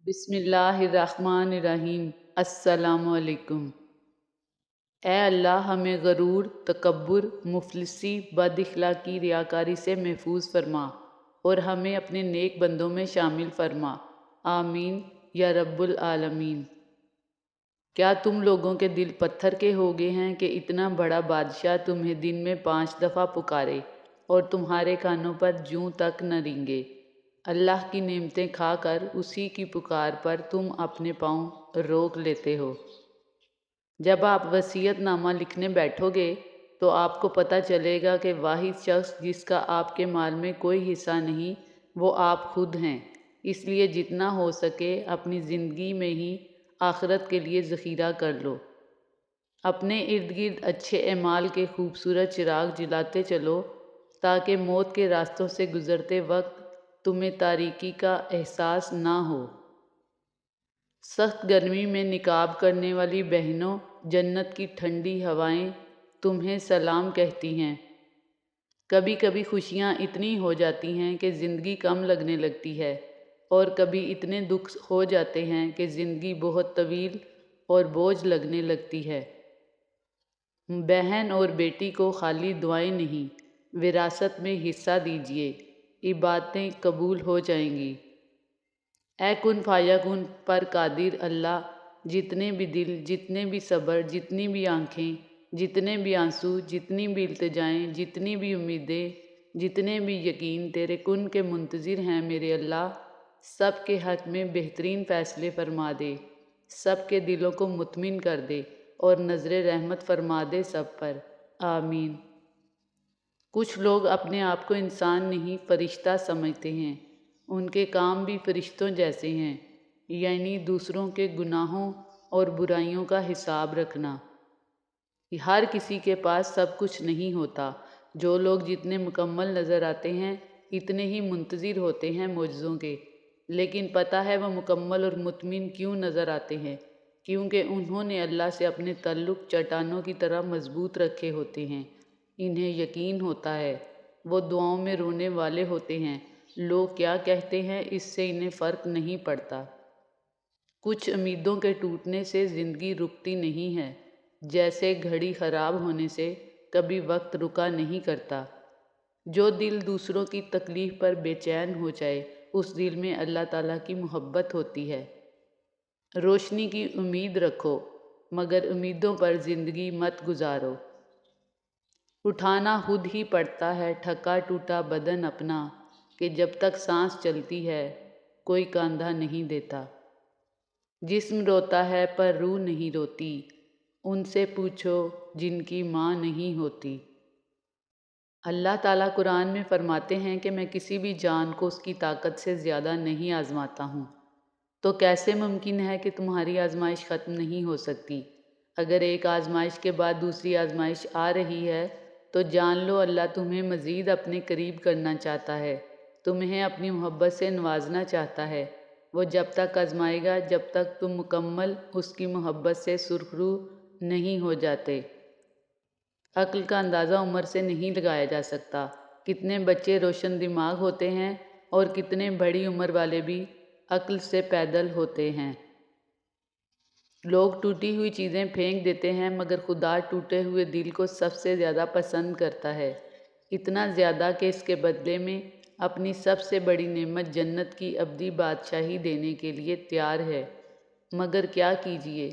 بسم اللہ الرحمن الرحیم۔ السلام علیکم۔ اے اللہ ہمیں غرور، تکبر، مفلسی، بد اخلاقی، ریاکاری سے محفوظ فرما اور ہمیں اپنے نیک بندوں میں شامل فرما، آمین یا رب العالمین۔ کیا تم لوگوں کے دل پتھر کے ہو گئے ہیں کہ اتنا بڑا بادشاہ تمہیں دن میں 5 دفعہ پکارے اور تمہارے کانوں پر جوں تک نہ رینگے؟ اللہ کی نعمتیں کھا کر اسی کی پکار پر تم اپنے پاؤں روک لیتے ہو۔ جب آپ وصیت نامہ لکھنے بیٹھو گے تو آپ کو پتہ چلے گا کہ واحد شخص جس کا آپ کے مال میں کوئی حصہ نہیں وہ آپ خود ہیں۔ اس لیے جتنا ہو سکے اپنی زندگی میں ہی آخرت کے لیے ذخیرہ کر لو۔ اپنے ارد گرد اچھے اعمال کے خوبصورت چراغ جلاتے چلو تاکہ موت کے راستوں سے گزرتے وقت تمہیں تاریکی کا احساس نہ ہو۔ سخت گرمی میں نقاب کرنے والی بہنوں، جنت کی ٹھنڈی ہوائیں تمہیں سلام کہتی ہیں۔ کبھی کبھی خوشیاں اتنی ہو جاتی ہیں کہ زندگی کم لگنے لگتی ہے اور کبھی اتنے دکھ ہو جاتے ہیں کہ زندگی بہت طویل اور بوجھ لگنے لگتی ہے۔ بہن اور بیٹی کو خالی دعائیں نہیں، وراثت میں حصہ دیجیے، عبادتیں قبول ہو جائیں گی۔ اے کن فیکون پر قادر اللہ، جتنے بھی دل، جتنے بھی صبر، جتنی بھی آنکھیں، جتنے بھی آنسو، جتنی بھی التجائیں، جتنی بھی امیدیں، جتنے بھی یقین تیرے کن کے منتظر ہیں میرے اللہ، سب کے حق میں بہترین فیصلے فرما دے، سب کے دلوں کو مطمئن کر دے اور نظر رحمت فرما دے سب پر، آمین۔ کچھ لوگ اپنے آپ کو انسان نہیں فرشتہ سمجھتے ہیں۔ ان کے کام بھی فرشتوں جیسے ہیں، یعنی دوسروں کے گناہوں اور برائیوں کا حساب رکھنا۔ ہر کسی کے پاس سب کچھ نہیں ہوتا۔ جو لوگ جتنے مکمل نظر آتے ہیں اتنے ہی منتظر ہوتے ہیں معجزوں کے، لیکن پتہ ہے وہ مکمل اور مطمئن کیوں نظر آتے ہیں؟ کیونکہ انہوں نے اللہ سے اپنے تعلق چٹانوں کی طرح مضبوط رکھے ہوتے ہیں۔ انہیں یقین ہوتا ہے، وہ دعاؤں میں رونے والے ہوتے ہیں، لوگ کیا کہتے ہیں اس سے انہیں فرق نہیں پڑتا۔ کچھ امیدوں کے ٹوٹنے سے زندگی رکتی نہیں ہے، جیسے گھڑی خراب ہونے سے کبھی وقت رکا نہیں کرتا۔ جو دل دوسروں کی تکلیف پر بے چین ہو جائے اس دل میں اللہ تعالیٰ کی محبت ہوتی ہے۔ روشنی کی امید رکھو مگر امیدوں پر زندگی مت گزارو۔ اٹھانا خود ہی پڑتا ہے تھکا ٹوٹا بدن اپنا، کہ جب تک سانس چلتی ہے کوئی کاندھا نہیں دیتا۔ جسم روتا ہے پر روح نہیں روتی، ان سے پوچھو جن کی ماں نہیں ہوتی۔ اللہ تعالیٰ قرآن میں فرماتے ہیں کہ میں کسی بھی جان کو اس کی طاقت سے زیادہ نہیں آزماتا ہوں۔ تو کیسے ممکن ہے کہ تمہاری آزمائش ختم نہیں ہو سکتی؟ اگر ایک آزمائش کے بعد دوسری آزمائش آ رہی ہے تو جان لو اللہ تمہیں مزید اپنے قریب کرنا چاہتا ہے، تمہیں اپنی محبت سے نوازنا چاہتا ہے۔ وہ جب تک آزمائے گا جب تک تم مکمل اس کی محبت سے سرخرو نہیں ہو جاتے۔ عقل کا اندازہ عمر سے نہیں لگایا جا سکتا۔ کتنے بچے روشن دماغ ہوتے ہیں اور کتنے بڑی عمر والے بھی عقل سے پیدل ہوتے ہیں۔ لوگ ٹوٹی ہوئی چیزیں پھینک دیتے ہیں مگر خدا ٹوٹے ہوئے دل کو سب سے زیادہ پسند کرتا ہے، اتنا زیادہ کہ اس کے بدلے میں اپنی سب سے بڑی نعمت جنت کی ابدی بادشاہی دینے کے لیے تیار ہے۔ مگر کیا کیجیے،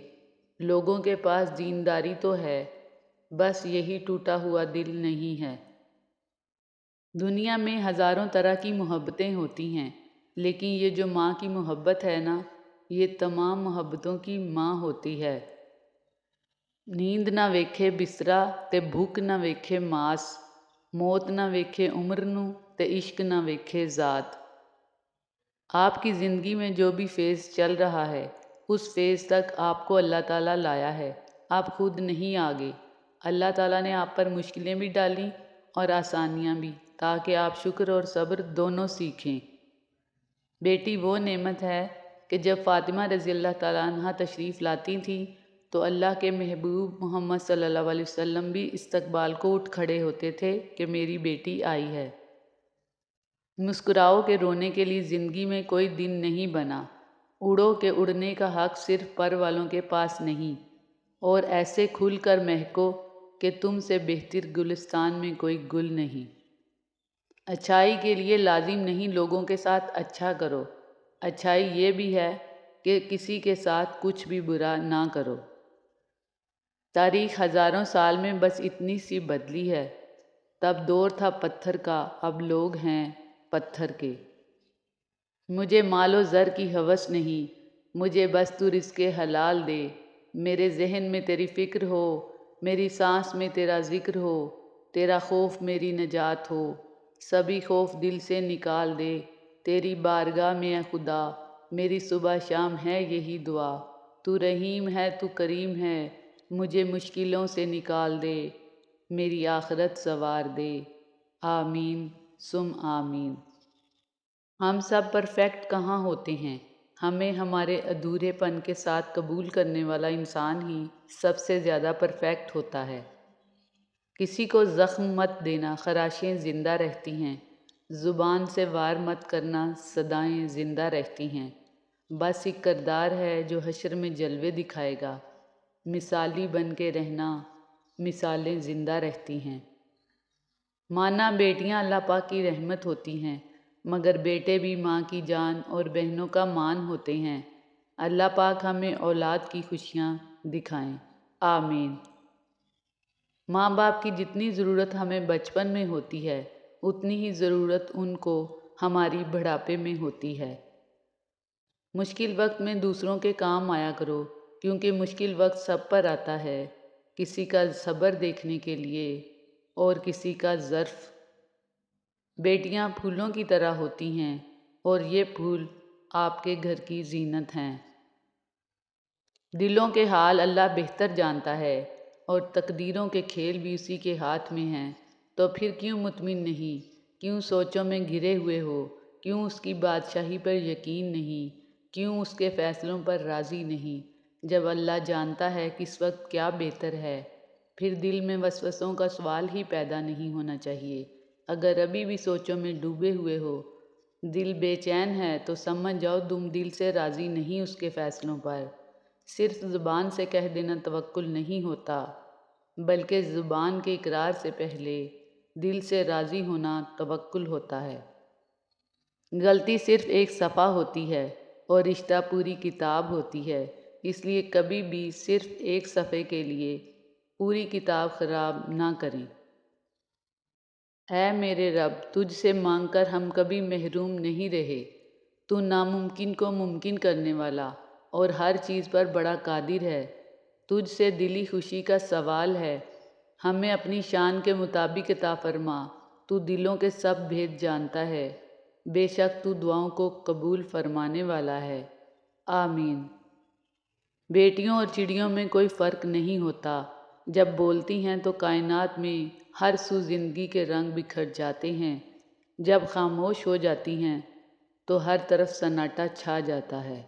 لوگوں کے پاس دینداری تو ہے، بس یہی ٹوٹا ہوا دل نہیں ہے۔ دنیا میں ہزاروں طرح کی محبتیں ہوتی ہیں، لیکن یہ جو ماں کی محبت ہے نا، یہ تمام محبتوں کی ماں ہوتی ہے۔ نیند نہ ویکھے بسترا تے بھوک نہ ویکھے ماس، موت نہ ویکھے عمر نوں تے عشق نہ ویکھے ذات۔ آپ کی زندگی میں جو بھی فیز چل رہا ہے اس فیز تک آپ کو اللہ تعالیٰ لایا ہے، آپ خود نہیں آگے۔ اللہ تعالیٰ نے آپ پر مشکلیں بھی ڈالیں اور آسانیاں بھی، تاکہ آپ شکر اور صبر دونوں سیکھیں۔ بیٹی وہ نعمت ہے کہ جب فاطمہ رضی اللہ تعالیٰ عنہ تشریف لاتی تھیں تو اللہ کے محبوب محمد صلی اللہ علیہ وسلم بھی استقبال کو اٹھ کھڑے ہوتے تھے کہ میری بیٹی آئی ہے۔ مسکراؤ کہ رونے کے لیے زندگی میں کوئی دن نہیں بنا۔ اڑو کہ اڑنے کا حق صرف پر والوں کے پاس نہیں، اور ایسے کھل کر مہکو کہ تم سے بہتر گلستان میں کوئی گل نہیں۔ اچھائی کے لیے لازم نہیں لوگوں کے ساتھ اچھا کرو، اچھائی یہ بھی ہے کہ کسی کے ساتھ کچھ بھی برا نہ کرو۔ تاریخ ہزاروں سال میں بس اتنی سی بدلی ہے، تب دور تھا پتھر کا، اب لوگ ہیں پتھر کے۔ مجھے مال و زر کی ہوس نہیں، مجھے بس تو رزق حلال دے۔ میرے ذہن میں تیری فکر ہو، میری سانس میں تیرا ذکر ہو، تیرا خوف میری نجات ہو، سبھی خوف دل سے نکال دے۔ تیری بارگاہ میں اے خدا میری صبح شام ہے یہی دعا، تو رحیم ہے تو کریم ہے، مجھے مشکلوں سے نکال دے، میری آخرت سنوار دے۔ آمین ثم آمین۔ ہم سب پرفیکٹ کہاں ہوتے ہیں؟ ہمیں ہمارے ادھورے پن کے ساتھ قبول کرنے والا انسان ہی سب سے زیادہ پرفیکٹ ہوتا ہے۔ کسی کو زخم مت دینا، خراشیں زندہ رہتی ہیں، زبان سے وار مت کرنا، صدائیں زندہ رہتی ہیں۔ بس ایک کردار ہے جو حشر میں جلوے دکھائے گا، مثالی بن کے رہنا، مثالیں زندہ رہتی ہیں۔ مانا بیٹیاں اللہ پاک کی رحمت ہوتی ہیں، مگر بیٹے بھی ماں کی جان اور بہنوں کا مان ہوتے ہیں۔ اللہ پاک ہمیں اولاد کی خوشیاں دکھائیں، آمین۔ ماں باپ کی جتنی ضرورت ہمیں بچپن میں ہوتی ہے، اتنی ہی ضرورت ان کو ہماری بڑھاپے میں ہوتی ہے۔ مشکل وقت میں دوسروں کے کام آیا کرو، کیونکہ مشکل وقت سب پر آتا ہے، کسی کا صبر دیکھنے کے لیے اور کسی کا ظرف۔ بیٹیاں پھولوں کی طرح ہوتی ہیں اور یہ پھول آپ کے گھر کی زینت ہیں۔ دلوں کے حال اللہ بہتر جانتا ہے اور تقدیروں کے کھیل بھی اسی کے ہاتھ میں ہیں، تو پھر کیوں مطمئن نہیں، کیوں سوچوں میں گھرے ہوئے ہو، کیوں اس کی بادشاہی پر یقین نہیں، کیوں اس کے فیصلوں پر راضی نہیں؟ جب اللہ جانتا ہے کس وقت کیا بہتر ہے، پھر دل میں وسوسوں کا سوال ہی پیدا نہیں ہونا چاہیے۔ اگر ابھی بھی سوچوں میں ڈوبے ہوئے ہو، دل بے چین ہے، تو سمجھ جاؤ تم دل سے راضی نہیں اس کے فیصلوں پر۔ صرف زبان سے کہہ دینا توکل نہیں ہوتا، بلکہ زبان کے اقرار سے پہلے دل سے راضی ہونا توکل ہوتا ہے۔ غلطی صرف ایک صفحہ ہوتی ہے اور رشتہ پوری کتاب ہوتی ہے، اس لیے کبھی بھی صرف ایک صفحے کے لیے پوری کتاب خراب نہ کریں۔ اے میرے رب، تجھ سے مانگ کر ہم کبھی محروم نہیں رہے۔ تو ناممکن کو ممکن کرنے والا اور ہر چیز پر بڑا قادر ہے۔ تجھ سے دلی خوشی کا سوال ہے، ہمیں اپنی شان کے مطابق عطا فرما۔ تو دلوں کے سب بھید جانتا ہے، بے شک تو دعاؤں کو قبول فرمانے والا ہے، آمین۔ بیٹیوں اور چڑیوں میں کوئی فرق نہیں ہوتا، جب بولتی ہیں تو کائنات میں ہر سو زندگی کے رنگ بکھر جاتے ہیں، جب خاموش ہو جاتی ہیں تو ہر طرف سناٹا چھا جاتا ہے۔